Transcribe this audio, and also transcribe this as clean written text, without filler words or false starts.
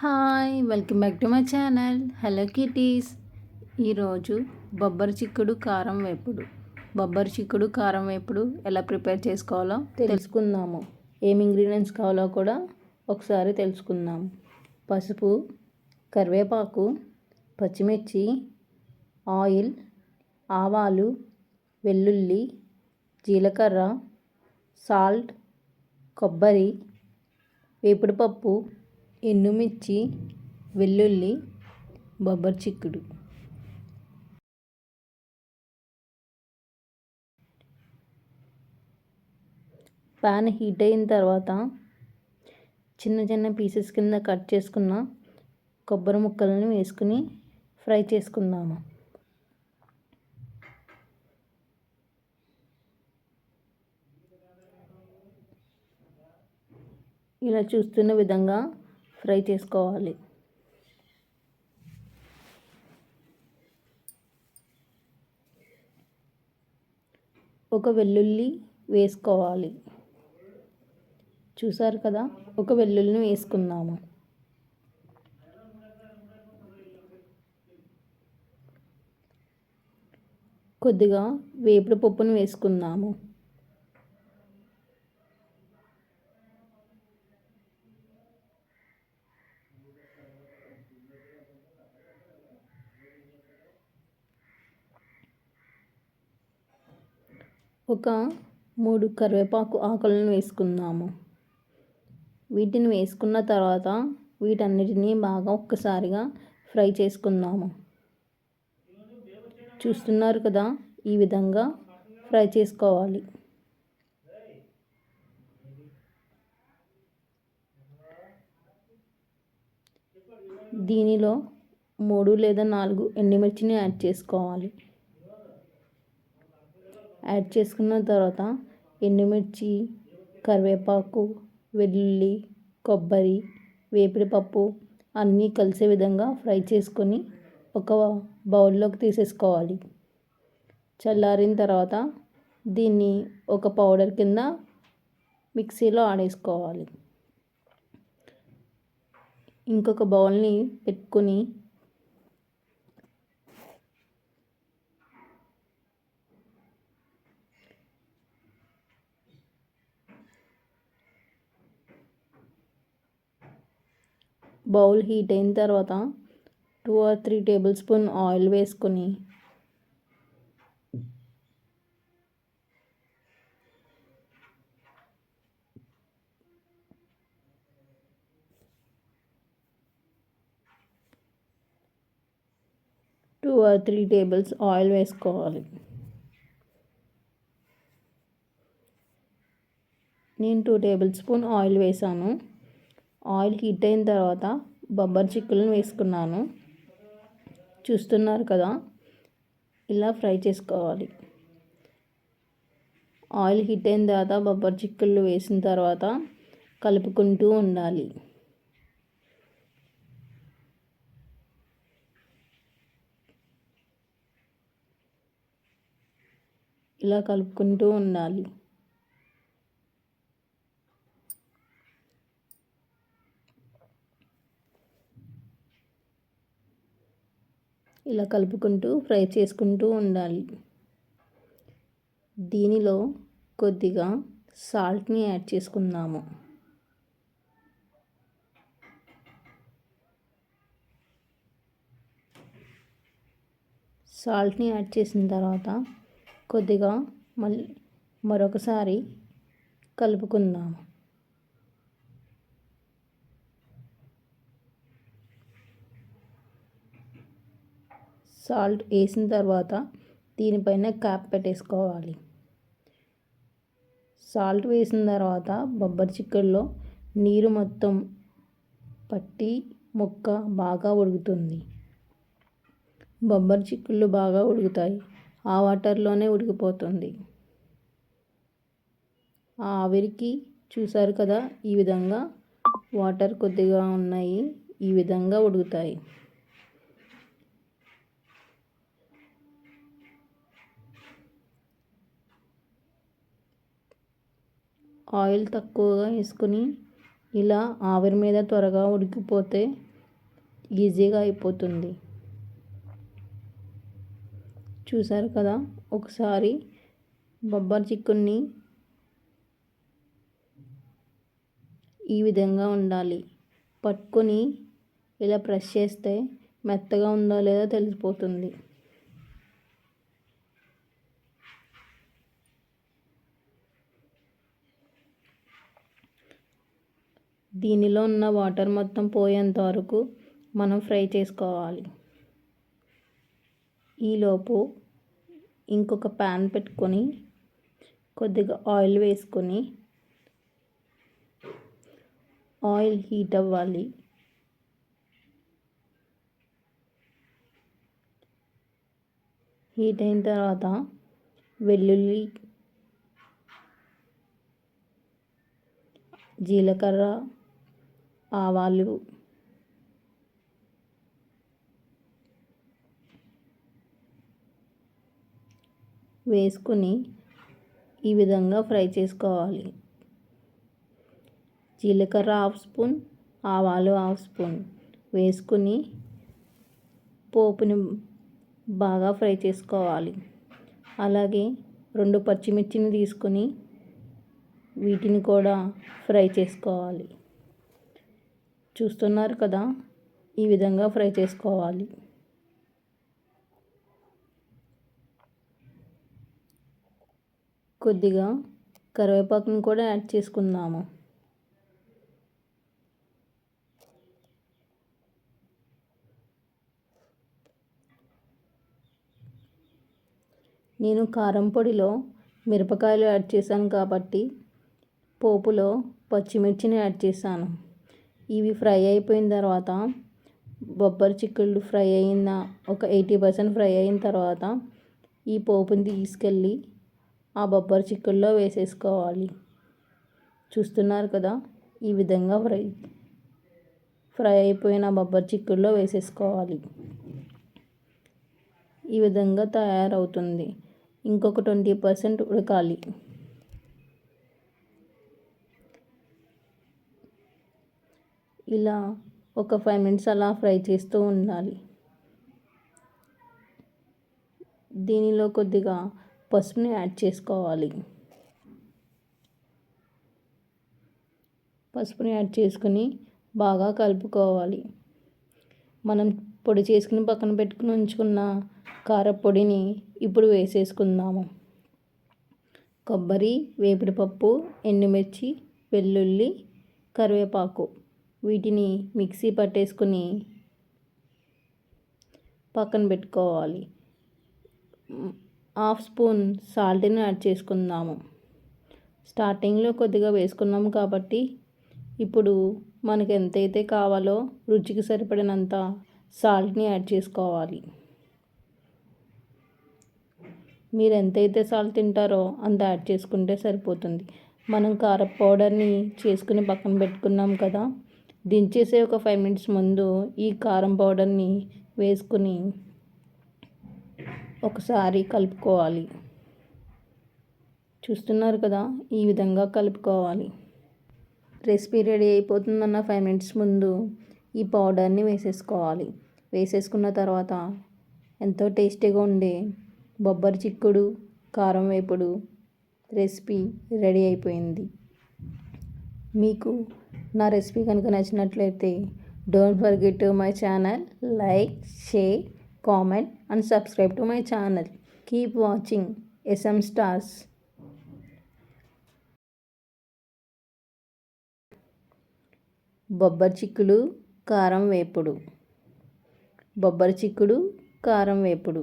Hi welcome back to my channel hello kitties. ఈరోజు బొబ్బరి చిక్కుడు కారం వేపుడు ఎలా ప్రిపేర్ చేసుకోవాలో తెలుసుకుందాము. ఏం ఇంగ్రీడియంట్స్ కావాలో కూడా ఒకసారి తెలుసుకుందాము. పసుపు, కరివేపాకు, పచ్చిమిర్చి, ఆయిల్, ఆవాలు, వెల్లుల్లి, జీలకర్ర, సాల్ట్, కొబ్బరి, వేపుడు పప్పు, ఎండుమిర్చి, వెల్లుల్లి, బొబ్బరి చిక్కుడు. ప్యాన్ హీట్ అయిన తర్వాత చిన్న చిన్న పీసెస్ కింద కట్ చేసుకున్న కొబ్బరి ముక్కలను వేసుకుని ఫ్రై చేసుకుందాము. ఇలా చూస్తున్న విధంగా ఫ్రై చేసుకోవాలి. ఒక వెల్లుల్లి వేసుకోవాలి. చూసారు కదా, ఒక వెల్లుల్లిని వేసుకుందాము. కొద్దిగా వేపుడు పప్పును వేసుకుందాము. ఒక 3 కరివేపాకు ఆకులను వేసుకుందాము. వీటిని వేసుకున్న తర్వాత వీటన్నిటినీ బాగా ఒక్కసారిగా ఫ్రై చేసుకుందాము. చూస్తున్నారు కదా, ఈ విధంగా ఫ్రై చేసుకోవాలి. దీనిలో 3 లేదా 4 ఎండుమిర్చిని యాడ్ చేసుకోవాలి. యాడ్ చేసుకున్న తర్వాత ఎండుమిర్చి, కరివేపాకు, వెల్లుల్లి, కొబ్బరి, వేపుడు పప్పు అన్నీ కలిసే విధంగా ఫ్రై చేసుకొని ఒక బౌల్లోకి తీసేసుకోవాలి. చల్లారిన తర్వాత దీన్ని ఒక పౌడర్ కింద మిక్సీలో ఆడేసుకోవాలి. ఇంకొక బౌల్ని పెట్టుకొని బౌల్ హీట్ అయిన తర్వాత 2 or 3 టేబుల్ స్పూన్ ఆయిల్ వేసుకొని వేసుకోవాలి. నేను 2 టేబుల్ స్పూన్ ఆయిల్ వేసాను. ఆయిల్ హీట్ అయిన తర్వాత బొబ్బరి చిక్కులను వేసుకున్నాను. చూస్తున్నారు కదా, ఇలా ఫ్రై చేసుకోవాలి. ఆయిల్ హీట్ అయిన తర్వాత బొబ్బరి చిక్కులు వేసిన తర్వాత కలుపుకుంటూ ఉండాలి. ఇలా కలుపుకుంటూ ఉండాలి. ఇలా కలుపుకుంటూ ఫ్రై చేసుకుంటూ ఉండాలి. దీనిలో కొద్దిగా సాల్ట్ని యాడ్ చేసుకుందాము. సాల్ట్ని యాడ్ చేసిన తర్వాత కొద్దిగా మరొకసారి కలుపుకుందాము. సాల్ట్ వేసిన తర్వాత దీనిపైన క్యాప్ పెట్టేసుకోవాలి. సాల్ట్ వేసిన తర్వాత బొబ్బరి చిక్కుడులో నీరు మొత్తం పట్టి ముక్క బాగా ఉడుకుతుంది. బొబ్బరి చిక్కుళ్ళు బాగా ఉడుకుతాయి. ఆ వాటర్లోనే ఉడికిపోతుంది. ఆ ఆవిరికి చూసారు కదా, ఈ విధంగా వాటర్ కొద్దిగా ఉన్నాయి. ఈ విధంగా ఉడుకుతాయి. ఆయిల్ తక్కువగా వేసుకుని ఇలా ఆవిరి మీద త్వరగా ఉడికిపోతే ఈజీగా అయిపోతుంది. చూసారు కదా, ఒకసారి బొబ్బరి చిక్కుడిని ఈ విధంగా ఉండాలి. పట్టుకొని ఇలా ప్రెస్ చేస్తే మెత్తగా ఉందో లేదో తెలిసిపోతుంది. దీనిలో ఉన్న వాటర్ మొత్తం పోయేంత వరకు మనం ఫ్రై చేసుకోవాలి. ఈలోపు ఇంకొక ప్యాన్ పెట్టుకొని కొద్దిగా ఆయిల్ వేసుకొని ఆయిల్ హీట్ అవ్వాలి. హీట్ అయిన తర్వాత వెల్లుల్లి, జీలకర్ర, ఆవాలు, వేసుకొని ఈ విధంగా ఫ్రై చేసుకోవాలి. జీలకర్ర హాఫ్ స్పూన్, ఆవాలు హాఫ్ స్పూన్ వేసుకుని పోపుని బాగా ఫ్రై చేసుకోవాలి. అలాగే 2 పచ్చిమిర్చిని తీసుకొని వీటిని కూడా ఫ్రై చేసుకోవాలి. చూస్తున్నారు కదా, ఈ విధంగా ఫ్రై చేసుకోవాలి. కొద్దిగా కరివేపాకుని కూడా యాడ్ చేసుకుందాము. నేను కారం పొడిలో మిరపకాయలు యాడ్ చేశాను కాబట్టి పోపులో పచ్చిమిర్చిని యాడ్ చేశాను. ఇవి ఫ్రై అయిపోయిన తర్వాత బొబ్బరి చిక్కుళ్ళు ఫ్రై అయిన ఒక 80% ఫ్రై అయిన తర్వాత ఈ పోపుని తీసుకెళ్ళి ఆ బొబ్బరి చిక్కుల్లో వేసేసుకోవాలి. చూస్తున్నారు కదా, ఈ విధంగా ఫ్రై అయిపోయిన బొబ్బరి చిక్కుల్లో వేసేసుకోవాలి. ఈ విధంగా తయారవుతుంది. ఇంకొక 20% ఉడకాలి. ఇలా ఒక 5 minutes అలా ఫ్రై చేస్తూ ఉండాలి. దీనిలో కొద్దిగా పసుపుని యాడ్ చేసుకోవాలి. పసుపుని యాడ్ చేసుకుని బాగా కలుపుకోవాలి. మనం పొడి చేసుకుని పక్కన పెట్టుకుని ఉంచుకున్న కారపొడిని ఇప్పుడు వేసేసుకుందాము. కొబ్బరి, వేపుడుపప్పు, ఎండుమిర్చి, వెల్లుల్లి, కరివేపాకు వీటిని మిక్సీ పట్టేసుకుని పక్కన పెట్టుకోవాలి. హాఫ్ స్పూన్ సాల్ట్ని యాడ్ చేసుకుందాము. స్టార్టింగ్లో కొద్దిగా వేసుకున్నాము కాబట్టి ఇప్పుడు మనకు ఎంతైతే కావాలో రుచికి సరిపడినంత సాల్ట్ని యాడ్ చేసుకోవాలి. మీరు ఎంతైతే సాల్ట్ తింటారో అంత యాడ్ చేసుకుంటే సరిపోతుంది. మనం కారం పౌడర్ని చేసుకుని పక్కన పెట్టుకున్నాం కదా, దించేసే ఒక 5 minutes ముందు ఈ కారం పౌడర్ని వేసుకుని ఒకసారి కలుపుకోవాలి. చూస్తున్నారు కదా, ఈ విధంగా కలుపుకోవాలి. రెసిపీ రెడీ అయిపోతుందన్న 5 minutes ముందు ఈ పౌడర్ని వేసేసుకోవాలి. వేసేసుకున్న తర్వాత ఎంతో టేస్టీగా ఉండే బొబ్బరి చిక్కుడు కారం వేపుడు రెసిపీ రెడీ అయిపోయింది. మీకు నా రెసిపీ కనుక నచ్చినట్లయితే don't forget to my channel, like, share, comment and subscribe to my channel. Keep watching SM Stars. బొబ్బరి చిక్కుడు కారం వేపుడు. బొబ్బరి చిక్కుడు కారం వేపుడు.